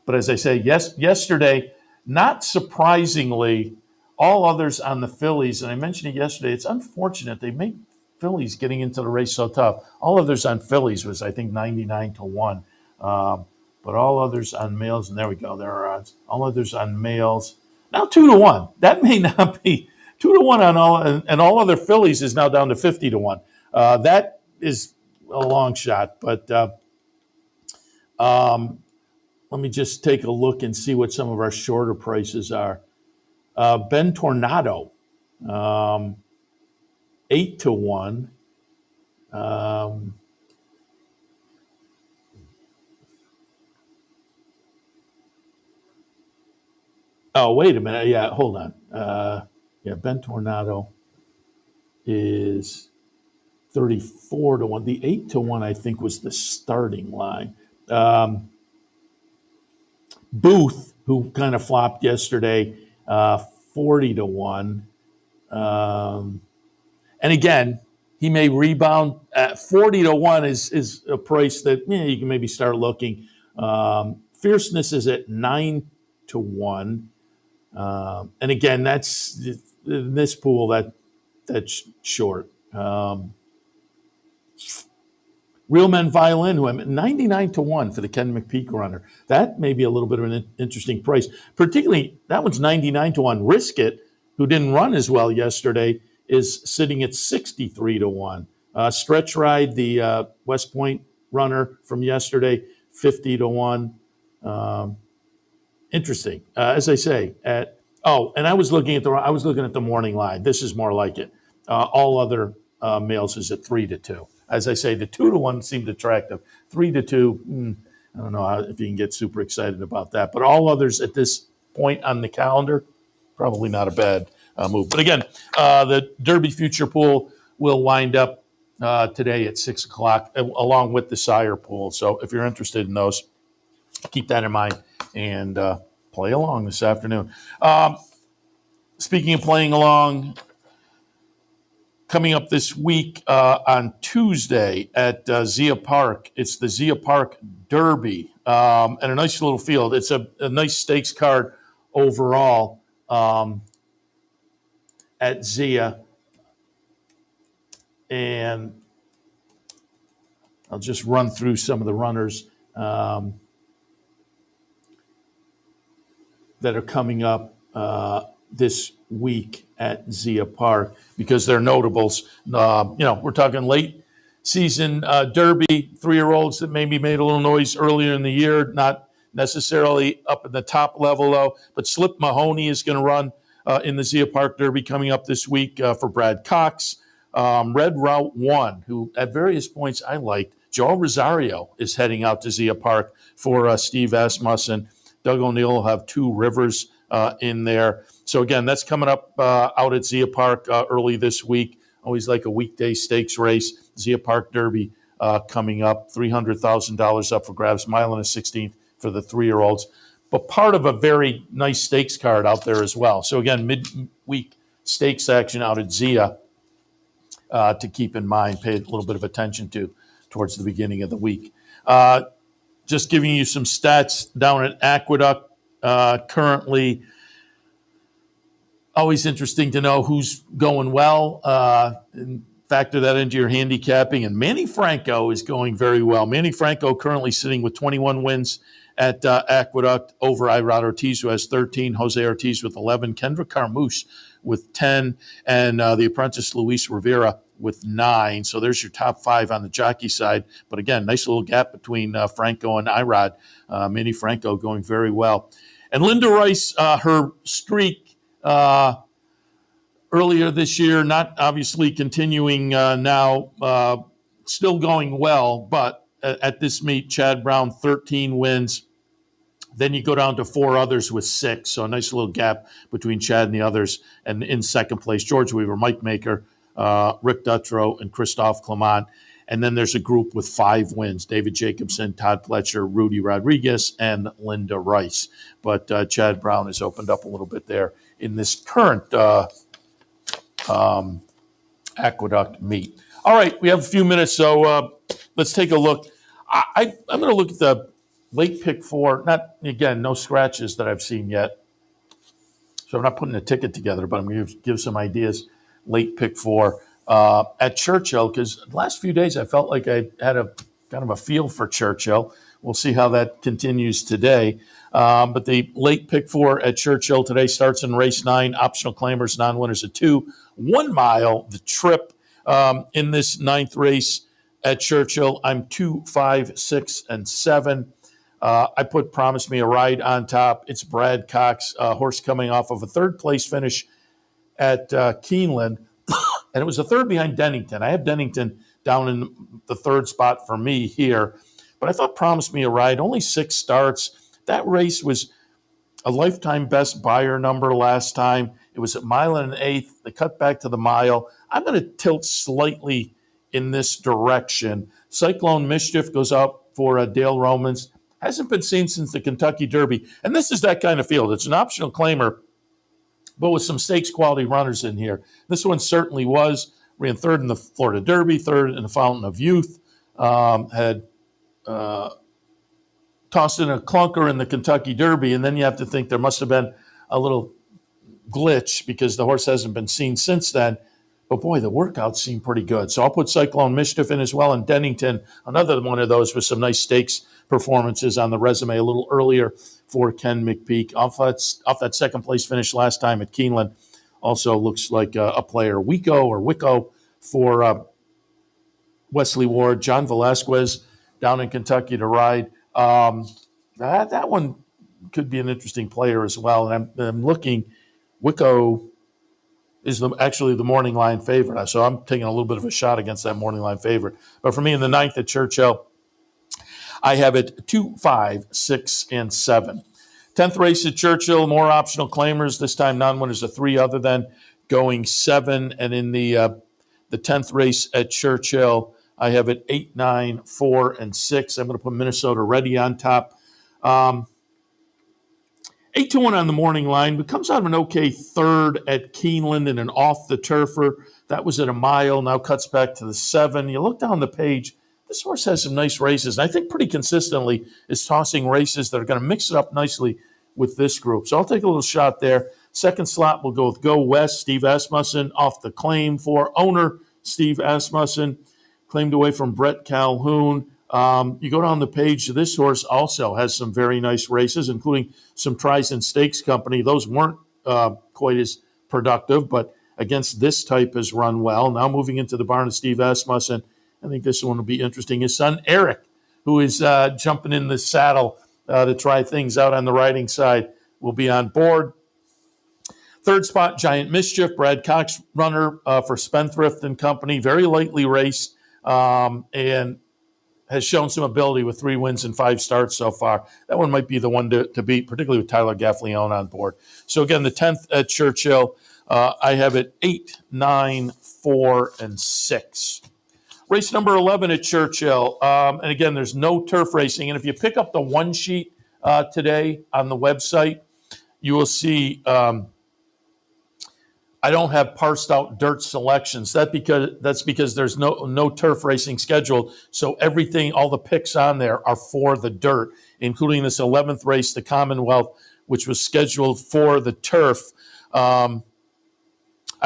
as I say, yesterday, not surprisingly, all others on the fillies, and I mentioned it yesterday, it's unfortunate they make fillies getting into the race so tough. All others on fillies was, I think, 99-1. But all others on males, and there we go, there are odds. All others on males, now 2-1. That may not be 2-1 on all, and all other fillies is now down to 50-1. That is a long shot, but let me just take a look and see what some of our shorter prices are. Ben Tornado, 8-1. Oh, wait a minute. Yeah, hold on. Ben Tornado is 34-1. The 8-1, I think, was the starting line. Booth, who kind of flopped yesterday, 40-1. And again, he may rebound. At 40-1 is a price that you can maybe start looking. Fierceness is at 9-1. And again, that's in this pool that's short. Real Men Violin, who I'm at 99-1 for the Ken McPeak runner. That may be a little bit of an interesting price. Particularly, that one's 99-1. Risk It, who didn't run as well yesterday, is sitting at 63-1. Stretch Ride, the West Point runner from yesterday, 50-1. Interesting. As I say, Oh, and I was looking at the morning line. This is more like it. All other males is at 3-2. As I say, the 2-1 seemed attractive. 3-2, I don't know if you can get super excited about that. But all others at this point on the calendar, probably not a bad move. But again, the Derby Future Pool will wind up today at 6 o'clock, along with the Sire Pool. So if you're interested in those, keep that in mind and play along this afternoon. Speaking of playing along, coming up this week on Tuesday at Zia Park, it's the Zia Park Derby, and a nice little field. It's a nice stakes card overall at Zia. And I'll just run through some of the runners that are coming up this week at Zia Park because they're notables. We're talking late season Derby, 3-year-olds that maybe made a little noise earlier in the year, not necessarily up at the top level though. But Slip Mahoney is going to run in the Zia Park Derby coming up this week for Brad Cox. Red Route 1, who at various points I liked. Joe Rosario is heading out to Zia Park for Steve Asmussen. Doug O'Neill will have 2 Rivers in there. So again, that's coming up out at Zia Park early this week. Always like a weekday stakes race. Zia Park Derby coming up. $300,000 up for grabs. Mile and a 16th for the 3-year-olds. But part of a very nice stakes card out there as well. So again, midweek stakes action out at Zia to keep in mind, pay a little bit of attention to towards the beginning of the week. Just giving you some stats down at Aqueduct. Currently, always interesting to know who's going well and factor that into your handicapping. And Manny Franco is going very well. Manny Franco currently sitting with 21 wins at Aqueduct over Irad Ortiz, who has 13, Jose Ortiz with 11, Kendra Carmouche with 10, and the apprentice Luis Rivera with 9. So there's your top 5 on the jockey side. But again, nice little gap between Franco and Irad. Manny Franco going very well. And Linda Rice, her streak earlier this year, not obviously continuing now, still going well. But at this meet, Chad Brown, 13 wins. Then you go down to 4 others with 6. So a nice little gap between Chad and the others. And in second place, George Weaver, Mike Maker, Rick Dutrow, and Christophe Clement. And then there's a group with 5 wins: David Jacobson, Todd Pletcher, Rudy Rodriguez, and Linda Rice. But Chad Brown has opened up a little bit there in this current Aqueduct meet. All right, we have a few minutes, so let's take a look. I'm going to look at the late pick 4. No scratches that I've seen yet. So I'm not putting a ticket together, but I'm going to give some ideas. Late pick 4 at Churchill, because the last few days I felt like I had a kind of a feel for Churchill. We'll see how that continues today. But the late pick 4 at Churchill today starts in race 9. Optional claimers, non-winners at 2. 1 mile, the trip in this 9th race at Churchill. I'm 2, 5, 6, and 7. I put Promise Me a Ride on top. It's Brad Cox, horse coming off of a 3rd place finish at Keeneland. And it was a 3rd behind Dennington. I have Dennington down in the 3rd spot for me here. But I thought Promise Me a Ride, only 6 starts. That race was a lifetime best buyer number last time. It was at mile and an 1/8. They cut back to the mile. I'm going to tilt slightly in this direction. Cyclone Mischief goes out for Dale Romans. Hasn't been seen since the Kentucky Derby. And this is that kind of field. It's an optional claimer, but with some stakes quality runners in here. This one certainly was. Ran 3rd in the Florida Derby, 3rd in the Fountain of Youth. Had tossed in a clunker in the Kentucky Derby, and then you have to think there must have been a little glitch because the horse hasn't been seen since then. But boy, the workouts seem pretty good. So I'll put Cyclone Mischief in as well. And Dennington, another one of those with some nice stakes performances on the resume a little earlier for Ken McPeak. Off that 2nd place finish last time at Keeneland. Also looks like a player. Wicco for Wesley Ward. John Velasquez down in Kentucky to ride. That one could be an interesting player as well. And I'm looking Wico is actually the morning line favorite. So I'm taking a little bit of a shot against that morning line favorite. But for me in the 9th at Churchill, I have it 2, 5, 6, and 7. 10th race at Churchill, more optional claimers. This time non-winners are 3 other than going 7. And in the 10th race at Churchill, I have it 8, 9, 4, and 6. I'm going to put Minnesota Ready on top. 8-1 on the morning line, but comes out of an okay third at Keeneland and an off the turfer. That was at a mile, now cuts back to the 7. You look down the page, this horse has some nice races, and I think pretty consistently is tossing races that are going to mix it up nicely with this group. So I'll take a little shot there. Second slot, we'll go with Go West, Steve Asmussen, off the claim for owner Steve Asmussen, claimed away from Brett Calhoun. You go down the page, this horse also has some very nice races, including some tries in Stakes Company. Those weren't quite as productive, but against this type has run well. Now moving into the barn of Steve Asmussen, I think this one will be interesting. His son, Eric, who is jumping in the saddle to try things out on the riding side, will be on board. Third spot, Giant Mischief, Brad Cox runner for Spendthrift and Company, very lightly raced and has shown some ability with 3 wins and 5 starts so far. That one might be the one to beat, particularly with Tyler Gaffleone on board. So again, the 10th at Churchill, I have it 8, 9, 4, and 6. Race number 11 at Churchill. And again, there's no turf racing. And if you pick up the one sheet today on the website, you will see I don't have parsed out dirt selections. That's because there's no turf racing scheduled. So everything, all the picks on there are for the dirt, including this 11th race, the Commonwealth, which was scheduled for the turf. I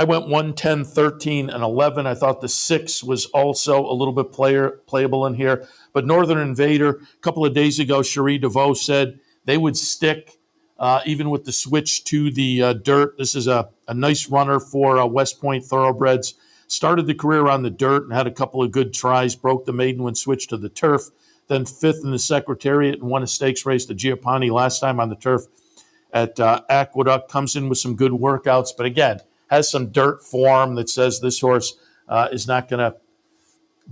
went 1, 10, 13, and 11. I thought the 6 was also a little bit playable in here. But Northern Invader, a couple of days ago, Cherie DeVoe said they would stick even with the switch to the dirt. This is a nice runner for West Point Thoroughbreds. Started the career on the dirt and had a couple of good tries, broke the maiden when switched to the turf, then 5th in the Secretariat and won a stakes race, the Giappani, last time on the turf at Aqueduct. Comes in with some good workouts, but again, has some dirt form that says this horse is not going to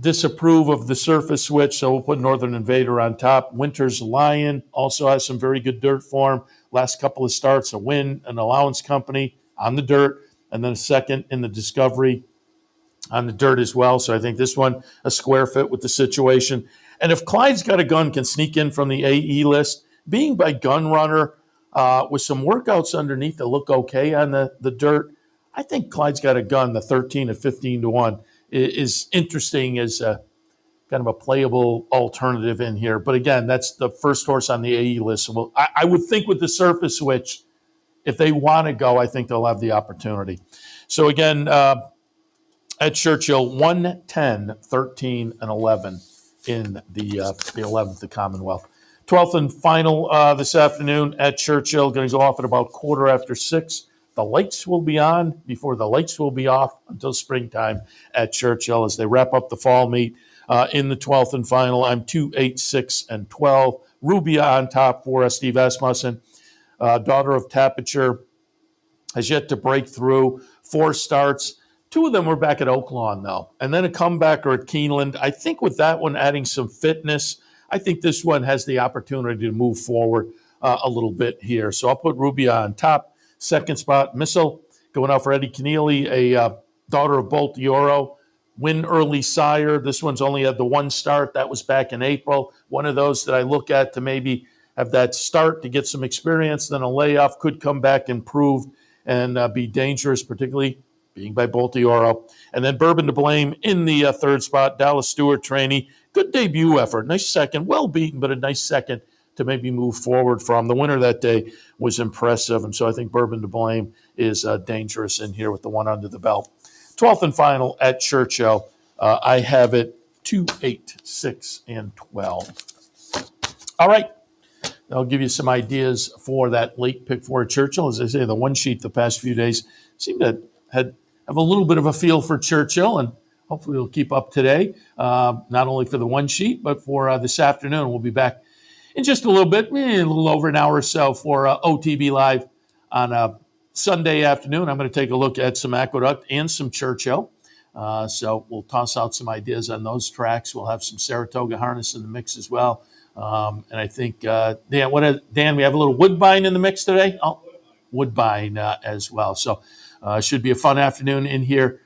disapprove of the surface switch, so we'll put Northern Invader on top. Winter's Lion also has some very good dirt form. Last couple of starts, a win, an allowance company on the dirt, and then a second in the Discovery on the dirt as well. So I think this one, a square fit with the situation. And if Clyde's Got a Gun can sneak in from the AE list, being by Gun Runner with some workouts underneath that look okay on the dirt, I think Clyde's Got a Gun, the 13 at 15-1, is interesting as a kind of a playable alternative in here. But again, that's the first horse on the AE list. So I would think with the surface switch, if they want to go, I think they'll have the opportunity. So again, at Churchill, 1, 10, 13, and 11 in the 11th, the Commonwealth. 12th and final this afternoon at Churchill, going to go off at about 6:15. The lights will be on before the lights will be off until springtime at Churchill as they wrap up the fall meet. In the 12th and final, I'm 2, 8, 6, and 12. Rubia on top for Steve Asmussen. Daughter of Tapiture has yet to break through. 4 starts. 2 of them were back at Oaklawn, though. And then a comebacker at Keeneland. I think with that one adding some fitness, I think this one has the opportunity to move forward a little bit here. So I'll put Rubia on top. Second spot, Missile, going out for Eddie Keneally, a daughter of Bolt Dioro. Win early sire. This one's only had the 1 start. That was back in April. One of those that I look at to maybe have that start to get some experience, then a layoff, could come back improved and be dangerous, particularly being by Bolt Dioro. And then Bourbon to Blame in the 3rd spot, Dallas Stewart trainee. Good debut effort. Nice second. Well beaten, but a nice second to maybe move forward from. The winner that day was impressive, and so I think Bourbon to Blame is dangerous in here with the 1 under the belt. 12th and final at Churchill, I have it 2, 8, 6, and 12. All right, I'll give you some ideas for that late pick for Churchill. As I say, the one sheet the past few days seemed to have a little bit of a feel for Churchill, and hopefully we'll keep up today, not only for the one sheet, but for this afternoon. We'll be back in just a little bit, a little over an hour or so for OTB Live on Sunday afternoon, I'm going to take a look at some Aqueduct and some Churchill. So we'll toss out some ideas on those tracks. We'll have some Saratoga harness in the mix as well. And I think, Dan, we have a little Woodbine in the mix today? Oh, Woodbine as well. So should be a fun afternoon in here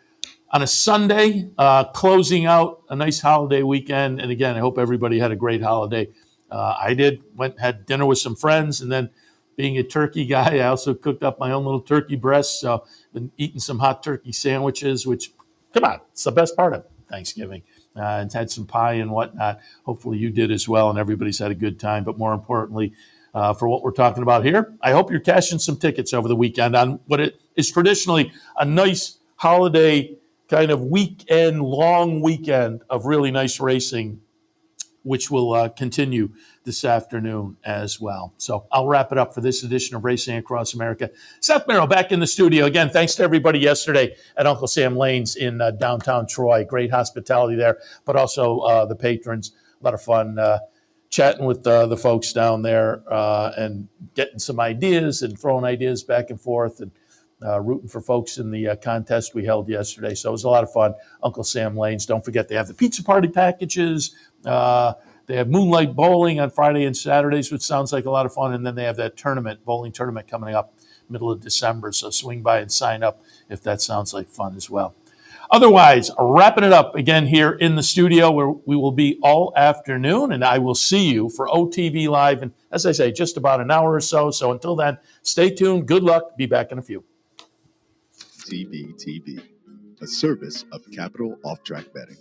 on a Sunday, closing out a nice holiday weekend. And again, I hope everybody had a great holiday. I did. Had dinner with some friends, and then being a turkey guy, I also cooked up my own little turkey breast. So been eating some hot turkey sandwiches, which, come on, it's the best part of Thanksgiving. And had some pie and whatnot. Hopefully you did as well, and everybody's had a good time. But more importantly, for what we're talking about here, I hope you're cashing some tickets over the weekend on what it is traditionally a nice holiday kind of long weekend of really nice racing, which will continue this afternoon as well. So I'll wrap it up for this edition of Racing Across America. Seth Merrow back in the studio. Again, thanks to everybody yesterday at Uncle Sam Lane's in downtown Troy. Great hospitality there, but also the patrons. A lot of fun chatting with the folks down there and getting some ideas and throwing ideas back and forth and rooting for folks in the contest we held yesterday. So it was a lot of fun. Uncle Sam Lane's. Don't forget, they have the pizza party packages. They have moonlight bowling on Friday and Saturdays, which sounds like a lot of fun. And then they have that bowling tournament coming up middle of December. So swing by and sign up if that sounds like fun as well. Otherwise, wrapping it up again here in the studio where we will be all afternoon, and I will see you for OTB Live. And as I say, just about an hour or so. So until then, stay tuned. Good luck. Be back in a few. TBTB, a service of Capital Off-Track Betting.